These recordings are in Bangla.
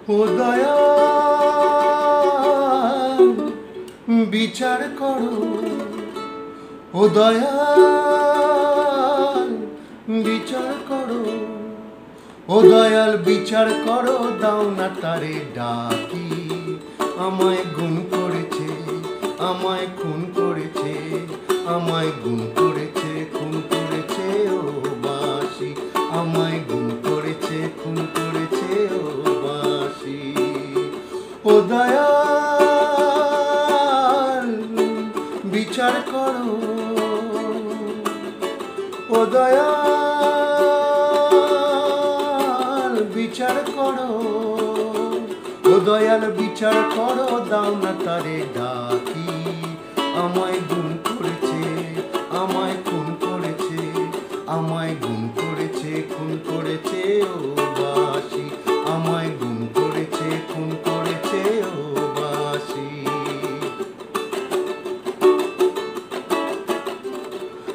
ও দয়াল বিচার করো, ও দয়াল বিচার করো, ও দয়াল বিচার করো, দাও না তারে ডাকি। আমায় গুণ করেছে, আমায় খুন করেছে, আমায় গুণ করেছে, খুন করেছে ও বাসি। আমায় গুণ করেছে, খুন করেছে ও বাসি। ও দয়াল বিচার করো, ও দয়াল বিচার করো, ও দয়াল বিচার করো, দাও না তারে ডাকি। আমায় গুণ করেছে, আমায় খুন করেছে, আমায় গুণ করেছে, খুন করেছে ও বাসি। আমায় গুণ করেছে, খুন করেছে ও বাসি।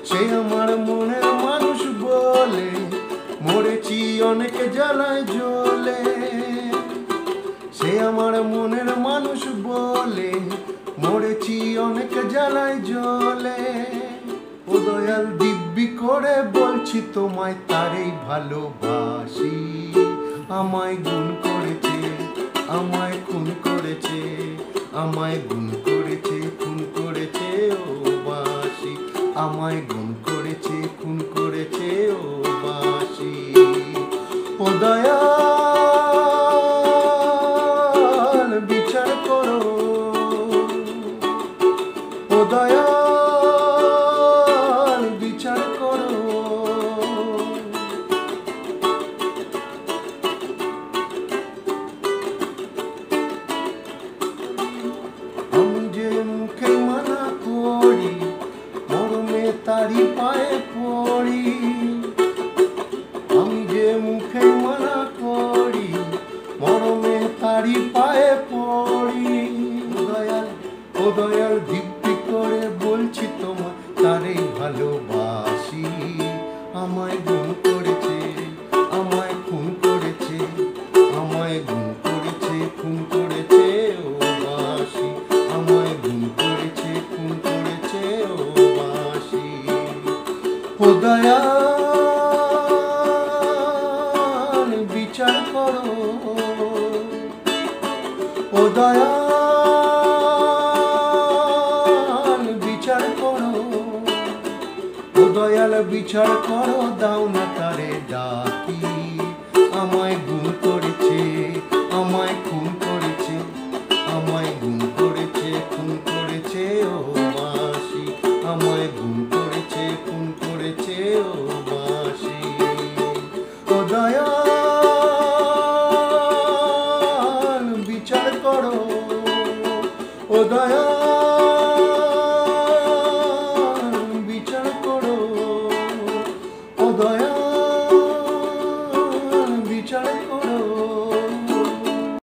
সে আমার মনের মানুষ বলে মরেছি অনেক জ্বালায় জ্বলে। সে আমার মনের মানুষ বলে মরেছি অনেক জ্বালায় জ্বলে। ও দয়াল দিব্যি করে বলছি তোমায় তারেই ভালোবাসি। আমায় গুণ করেছে, আমায় খুন করেছে, আমায় গুণ করেছে, খুন করেছে ও বাসি। আমায় গুণ করেছে, খুন করেছে ও বাসি। ও দয়াল বিচার করো, ও দয়াল বিচার করো। আমি যে মুখে মানা করি, মরমে তারি পায়ে পড়ি। আমি যে মুখে মানা করি, মরমে তারি পায়ে পড়ি। দয়াল, ও দয়াল দিব্যি করে বলছি তোমার তারেই ভালোবাসি। আমায় গুণ করেছে, আমায় খুন করেছে, আমায় গুণ করেছে, খুন করেছে ও বাসি। আমায় গুণ করেছে, খুন করেছে ও বাসি। ও দয়াল বিচার করো, ও দয়াল বিচার করো, ও দয়াল বিচার করো, দাও না